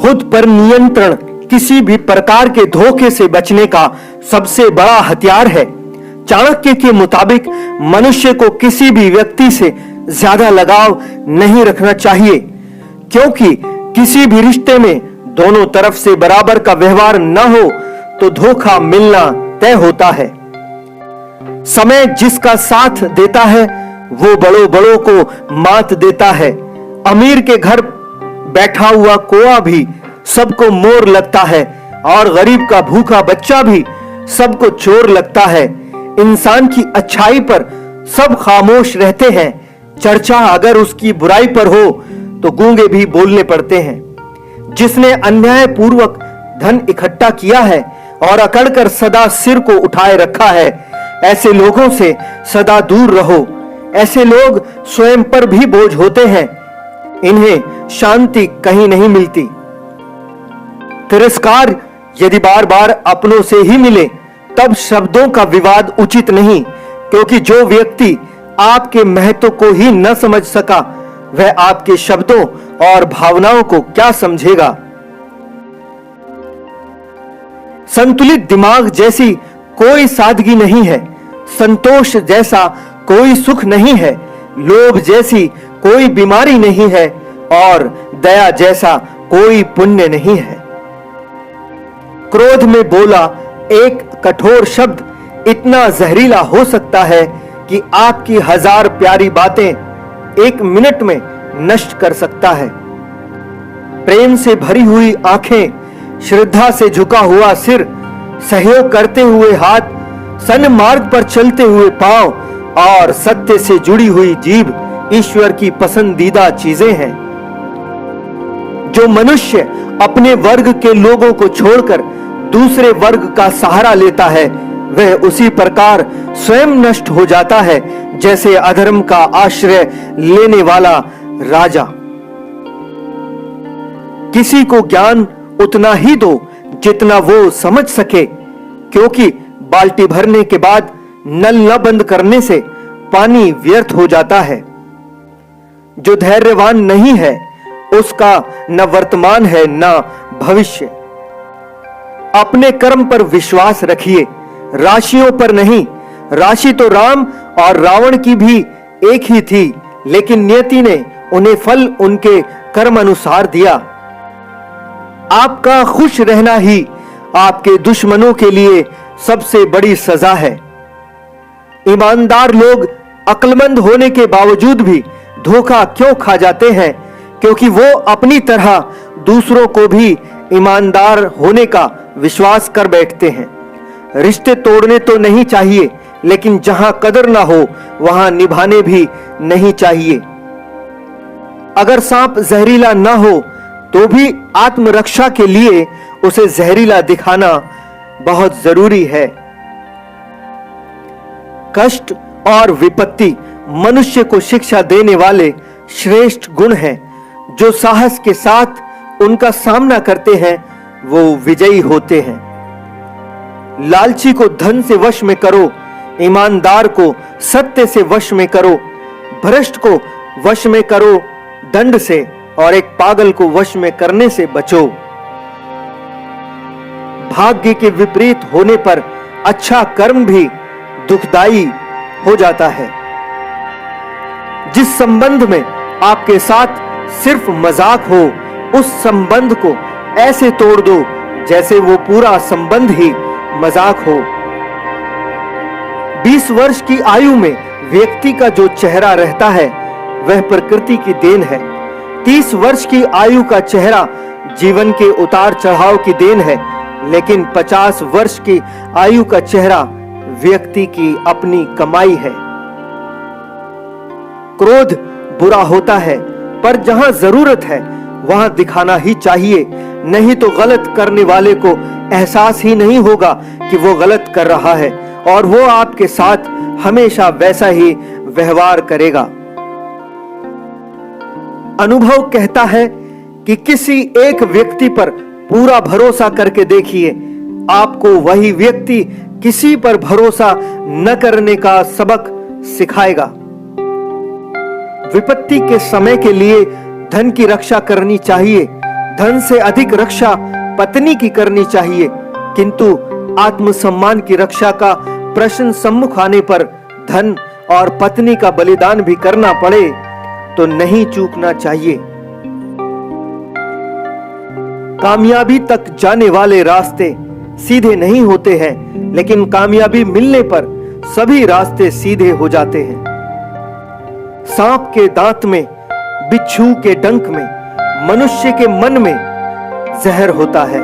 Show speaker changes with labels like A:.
A: खुद पर नियंत्रण किसी भी प्रकार के धोखे से बचने का सबसे बड़ा हथियार है। चाणक्य के मुताबिक मनुष्य को किसी भी व्यक्ति से ज्यादा लगाव नहीं रखना चाहिए, क्योंकि किसी भी रिश्ते में दोनों तरफ से बराबर का व्यवहार न हो तो धोखा मिलना तय होता है। समय जिसका साथ देता है वो बड़ों बड़ों को मात देता है। अमीर के घर बैठा हुआ कोआ भी सबको मोर लगता है और गरीब का भूखा बच्चा भी सबको चोर लगता है। इंसान की अच्छाई पर सब खामोश रहते हैं, चर्चा अगर उसकी बुराई पर हो तो गूंगे भी बोलने पड़ते हैं। जिसने अन्याय पूर्वक धन इकट्ठा किया है और अकड़कर सदा सिर को उठाए रखा है, ऐसे लोगों से सदा दूर रहो। ऐसे लोग स्वयं पर भी बोझ होते हैं, इन्हें शांति कहीं नहीं मिलती। तिरस्कार यदि बार बार अपनों से ही मिले तब शब्दों का विवाद उचित नहीं, क्योंकि जो व्यक्ति आपके महत्व को ही न समझ सका वह आपके शब्दों और भावनाओं को क्या समझेगा। संतुलित दिमाग जैसी कोई सादगी नहीं है, संतोष जैसा कोई सुख नहीं है, लोभ जैसी कोई बीमारी नहीं है और दया जैसा कोई पुण्य नहीं है। क्रोध में बोला एक कठोर शब्द इतना जहरीला हो सकता है कि आपकी 1000 प्यारी बातें 1 मिनट में नष्ट कर सकता है। प्रेम से भरी हुई आंखें, श्रद्धा से झुका हुआ सिर, सहयोग करते हुए हाथ, सन्मार्ग पर चलते हुए पांव और सत्य से जुड़ी हुई जीभ ईश्वर की पसंदीदा चीजें हैं। जो मनुष्य अपने वर्ग के लोगों को छोड़कर दूसरे वर्ग का सहारा लेता है वह उसी प्रकार स्वयं नष्ट हो जाता है जैसे अधर्म का आश्रय लेने वाला राजा। किसी को ज्ञान उतना ही दो जितना वो समझ सके, क्योंकि बाल्टी भरने के बाद नल न बंद करने से पानी व्यर्थ हो जाता है। जो धैर्यवान नहीं है उसका न वर्तमान है न भविष्य। अपने कर्म पर विश्वास रखिए, राशियों पर नहीं। राशि तो राम और रावण की भी एक ही थी, लेकिन नियति ने उन्हें फल उनके कर्म अनुसार दिया। आपका खुश रहना ही आपके दुश्मनों के लिए सबसे बड़ी सजा है। ईमानदार लोग अक्लमंद होने के बावजूद भी धोखा क्यों खा जाते हैं? क्योंकि वो अपनी तरह दूसरों को भी ईमानदार होने का विश्वास कर बैठते हैं। रिश्ते तोड़ने तो नहीं चाहिए, लेकिन जहां कदर ना हो वहां निभाने भी नहीं चाहिए। अगर सांप जहरीला ना हो तो भी आत्मरक्षा के लिए उसे जहरीला दिखाना बहुत जरूरी है। कष्ट और विपत्ति मनुष्य को शिक्षा देने वाले श्रेष्ठ गुण हैं। जो साहस के साथ उनका सामना करते हैं वो विजयी होते हैं। लालची को धन से वश में करो, ईमानदार को सत्य से वश में करो, भ्रष्ट को वश में करो दंड से, और एक पागल को वश में करने से बचो। भाग्य के विपरीत होने पर अच्छा कर्म भी दुखदाई हो जाता है। जिस संबंध में आपके साथ सिर्फ मजाक हो उस संबंध को ऐसे तोड़ दो जैसे वो पूरा संबंध ही मजाक हो। 20 वर्ष की आयु में व्यक्ति का जो चेहरा रहता है वह प्रकृति की देन है। 30 वर्ष की आयु का चेहरा जीवन के उतार चढ़ाव की देन है, लेकिन 50 वर्ष की आयु का चेहरा व्यक्ति की अपनी कमाई है। क्रोध बुरा होता है, पर जहां जरूरत है वहां दिखाना ही चाहिए, नहीं तो गलत करने वाले को एहसास ही नहीं होगा कि वो गलत कर रहा है और वो आपके साथ हमेशा वैसा ही व्यवहार करेगा। अनुभव कहता है कि किसी एक व्यक्ति पर पूरा भरोसा करके देखिए, आपको वही व्यक्ति किसी पर भरोसा न करने का सबक सिखाएगा। विपत्ति के समय के लिए धन की रक्षा करनी चाहिए, धन से अधिक रक्षा पत्नी की करनी चाहिए, किंतु आत्मसम्मान की रक्षा का प्रश्न सम्मुख आने पर धन और पत्नी का बलिदान भी करना पड़े तो नहीं चूकना चाहिए। कामयाबी तक जाने वाले रास्ते सीधे नहीं होते हैं, लेकिन कामयाबी मिलने पर सभी रास्ते सीधे हो जाते हैं। सांप के दांत में, बिच्छू के डंक में, मनुष्य के मन में जहर होता है।